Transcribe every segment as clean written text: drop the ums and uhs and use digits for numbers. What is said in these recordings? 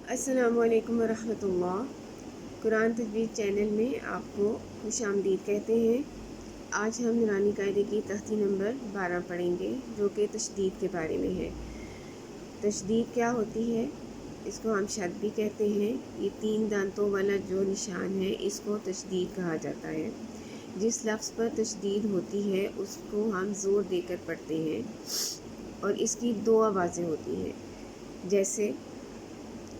السلام علیکم ورحمۃ اللہ۔ قرآن تجوید چینل میں آپ کو خوش آمدید کہتے ہیں۔ آج ہم نورانی قاعدے کی تختی نمبر 12 پڑھیں گے، جو کہ تشدید کے بارے میں ہے۔ تشدید کیا ہوتی ہے؟ اس کو ہم شد بھی کہتے ہیں۔ یہ 3 دانتوں والا جو نشان ہے، اس کو تشدید کہا جاتا ہے۔ جس لفظ پر تشدید ہوتی ہے اس کو ہم زور دے کر پڑھتے ہیں، اور اس کی 2 آوازیں ہوتی ہیں جیسے،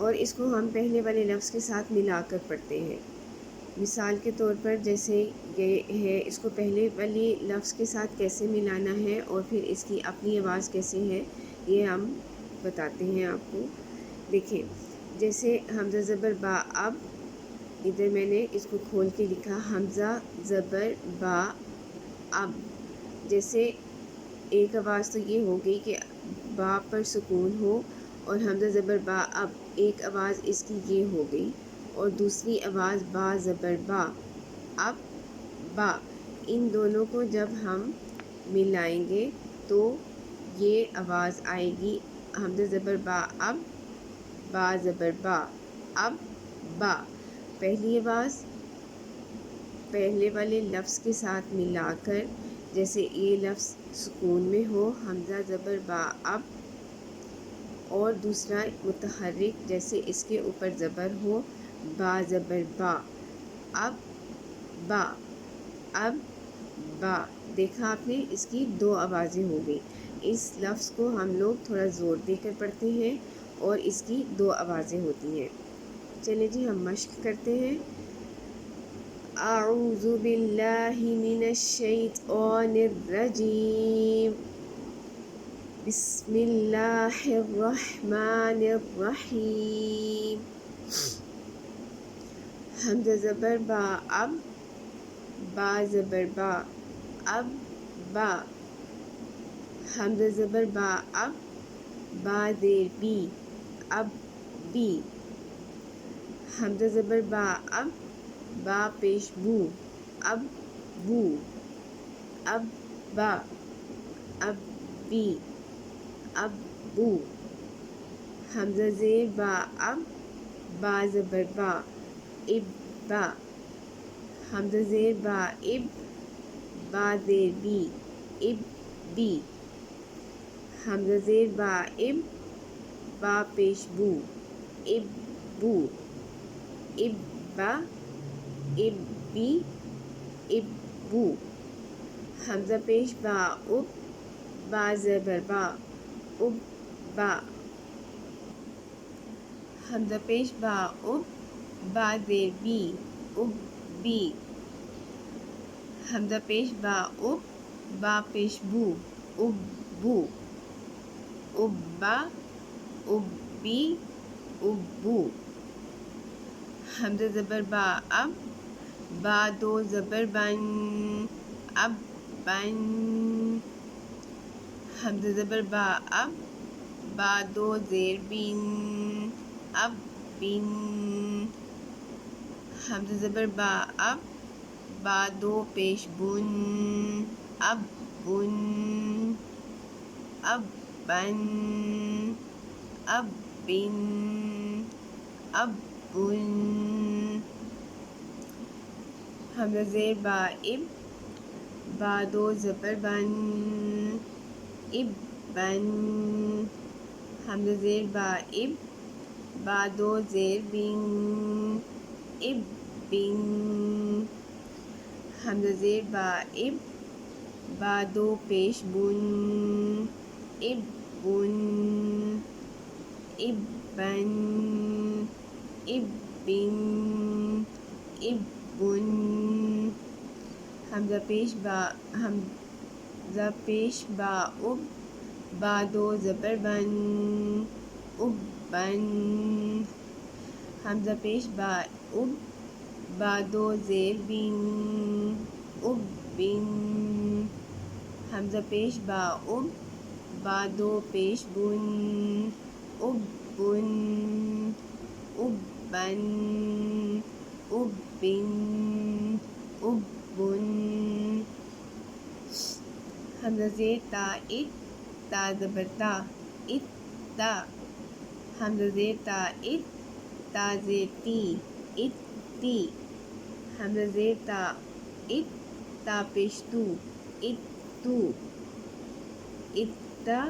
اور اس کو ہم پہلے والے لفظ کے ساتھ ملا کر پڑھتے ہیں۔ مثال کے طور پر جیسے یہ ہے، اس کو پہلے والے لفظ کے ساتھ کیسے ملانا ہے اور پھر اس کی اپنی آواز کیسے ہے، یہ ہم بتاتے ہیں آپ کو۔ دیکھیں، جیسے حمزہ زبر با، اب ادھر میں نے اس کو کھول کے لکھا حمزہ زبر با اب۔ جیسے ایک آواز تو یہ ہو گئی کہ با پر سکون ہو، اور حمزہ زبر با اب، ایک آواز اس کی یہ ہو گئی، اور دوسری آواز با زبر با اب با۔ ان دونوں کو جب ہم ملائیں گے تو یہ آواز آئے گی حمزہ زبر با اب، با زبر با اب با۔ پہلی آواز پہلے والے لفظ کے ساتھ ملا کر، جیسے یہ لفظ سکون میں ہو حمزہ زبر با اب، اور دوسرا متحرک جیسے اس کے اوپر زبر ہو با زبر با اب با اب با۔ دیکھا آپ نے، اس کی 2 آوازیں ہو گئی۔ اس لفظ کو ہم لوگ تھوڑا زور دے کر پڑھتے ہیں اور اس کی 2 آوازیں ہوتی ہیں۔ چلیں جی، ہم مشق کرتے ہیں۔ اعوذ باللہ من الشیطان الرجیم، بسم اللہ الرحمن الرحیم۔ حمزہ زبر با اب، با زبر با اب با۔ حمزہ زبر با اب، با زیر بی اب بی۔ حمزہ زبر با اب، با پیش بو اب بو اب با اب بی اب بو۔ حمزہ زیر با اب، با زبر با اب با۔ حمزہ زیر با اب، با زیر بی اب بی۔ حمزہ زیر با اب، با پیش بو اب بو اب با اب بی اب بو۔ حمزہ پیش با اب، با زبر با اب با۔ حمزہ پیش با اب، با زیر بی اب بی۔ حمزہ پیش با اب، با پیش بو اب بو اب با اب بی اب بو۔ حمزہ زبر با اب، با 2 زبر بن اب بن۔ حمزہ زبر با اب، با 2 زیر بن اب بن۔ حمزہ زبر با اب، با 2 پیش بن اب بن اب بن اب بن اب بن۔ حمزہ زیر با اب، با 2 زبر بن اب بن۔ حمزہ زیر با اب، با 2 زیر بن اب بن۔ حمزہ زیر با اب، با 2 پیش بن اب بن اب بن اب بن اب بن۔ حمزہ پیش با اب، با 2 زبر بن اب بن۔ حمزہ پیش با اب، با 2 زیر بن اب بن۔ حمزہ پیش با اب، با 2 پیش بن اب بن اب بن اب بن اب بن۔ حمزہ زیر تا ات، تا زبر تا ات تا۔ حمزہ زیر تا ات، تا زیر تی ات تی حمزہ زیر تا ات تا پیش تو ات تو اتا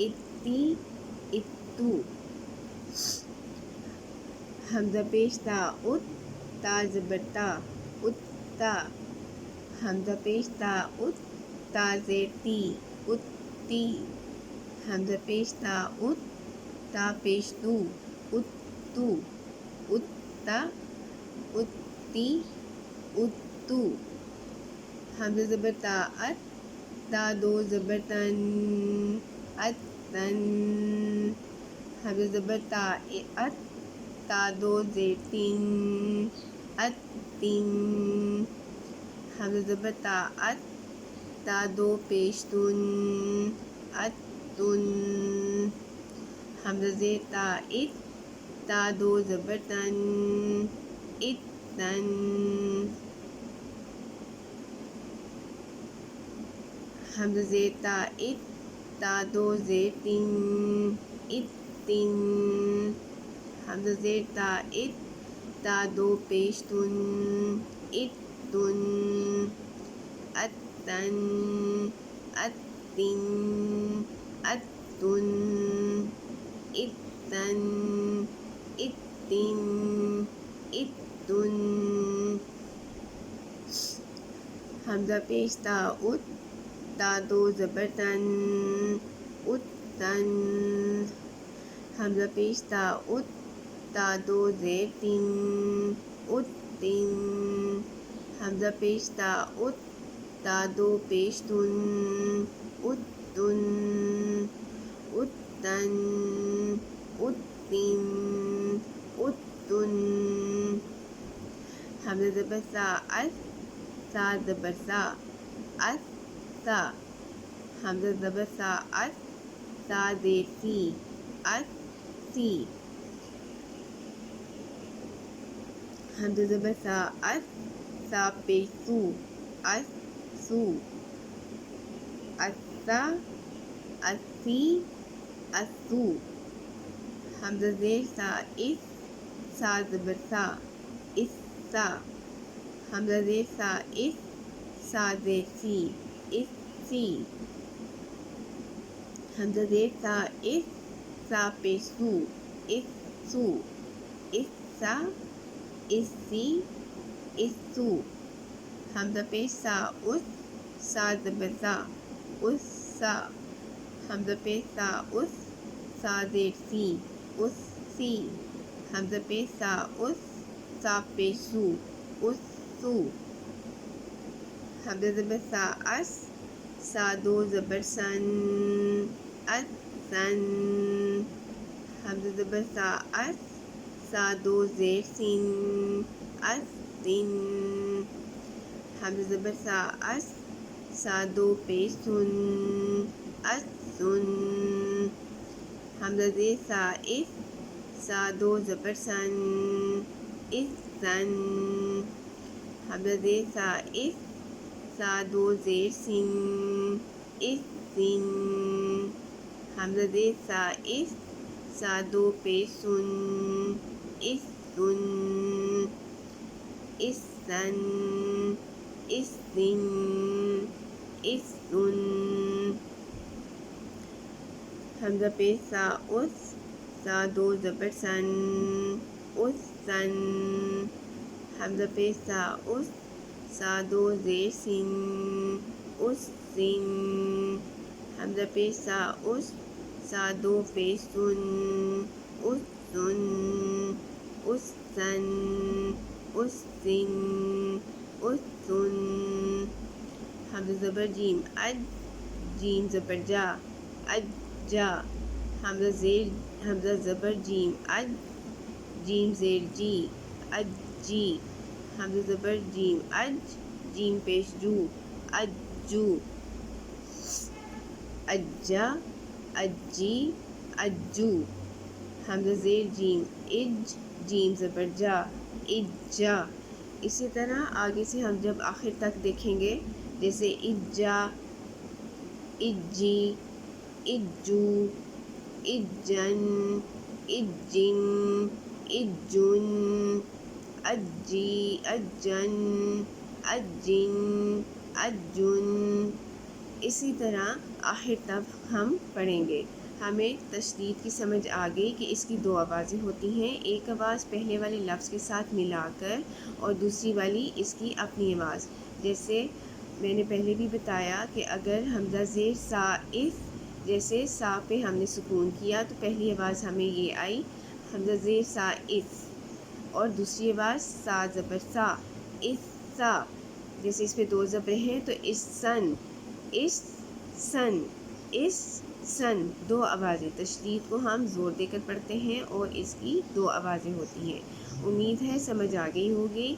اتی اتو حمزہ پیش تا ات تا زبر تا اتا حمزہ پیش تا ات تا زیر تی اتی حمزہ پیش تا ات تا پیش تو اتو اتا اتی اتو حمزہ زبر تا ات تا دو زبر تن اتن حمزہ زبر تا ات تا دو زیر تین اتن حمزہ زبر تا ات تا دو پیش تن اتن حمزہ زیر تا ات تا دو زبر تن اتن حمزہ زیر تا ات تا دو زیر تین اتن حمزہ زیر تا ات تا دو پیش تن اتن اتن اتن اتن اتن اتن اتن حمزہ پیش تا ات تا دو زبر تن اتن حمزہ پیش تا ات تا دو زیر تین اتن حمزہ پیش تا ات تا دو پیش تن اتن اتن اتن اتن حمزہ زبر سا اس سا زبر سا اس سا حمزہ زبر سا اس سا زیر سی اس سی حمزہ زبر سا اس سا پیش سو اس سو اسا اسی اسو حمزہ زیر سا اس سا زبر سا اس سا حمزہ زیر سا اس سا زیر سی اس سی حمزہ زیر سا اس سا پیش سو اس سو اس سا اس سی اس سو حمزہ پیش سا اس سا زبر سا اس سا حمزہ پیش سا اس سا زیر سی اس سی حمزہ پیش سا اس سا پیش سو اس سو حمزہ زبر سا اس سا دو زبر سن اسن حمزہ زبر سا اس سا دو زیر سین اسن حمزہ زبر سا اس سا دو پیش سن اسن حمزہ زیر سا اس سا دو زبر سن اسن حمزہ زیر سا اس سا دو زیر سن اسن حمزہ زیر سا اس سا دو پیش سن اسن اسن اسن اسن حمزہ پیش سا اس سا دو زبر سن اسن حمزہ پیش سا اس سا دو زیر سن اسن حمزہ پیش سا اس سا دو پیش سن اسن اسن اسن اسن حمزہ زبر جیم اج جیم زبر جا اج جا حمزہ زبر جیم اج جیم زیر جی اج جی حمزہ زبر جیم اج جیم پیش جو اج جو اجا اجی اجو حمزہ زیر جیم اج جیم زبر جا اجا اسی طرح آگے سے ہم جب آخر تک دیکھیں گے جیسے اجا اجی اجو اجن اجن اجن، اجن، اجن، اجن. اسی طرح آخر تک ہم پڑھیں گے. ہمیں تشدید کی سمجھ آ گئی کہ اس کی دو آوازیں ہوتی ہیں، ایک آواز پہلے والے لفظ کے ساتھ ملا کر اور دوسری والی اس کی اپنی آواز. جیسے میں نے پہلے بھی بتایا کہ اگر حمزہ زیر سا اف، جیسے سا پہ ہم نے سکون کیا تو پہلی آواز ہمیں یہ آئی حمزہ زیر سا اف، اور دوسری آواز سا زبر سا، اس سا. جیسے اس پہ دو زبریں ہیں تو اس سن، اس سن، اس سن. دو آوازیں، تشدید کو ہم زور دے کر پڑھتے ہیں اور اس کی دو آوازیں ہوتی ہیں. امید ہے سمجھ آ گئی ہوگی.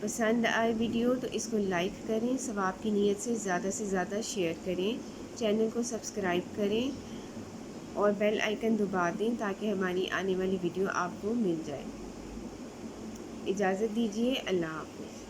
پسند آئے ویڈیو تو اس کو لائک کریں، ثواب کی نیت سے زیادہ شیئر کریں، چینل کو سبسکرائب کریں اور بیل آئیکن دبا دیں تاکہ ہماری آنے والی ویڈیو آپ کو مل جائے. اجازت دیجیے، اللہ حافظ.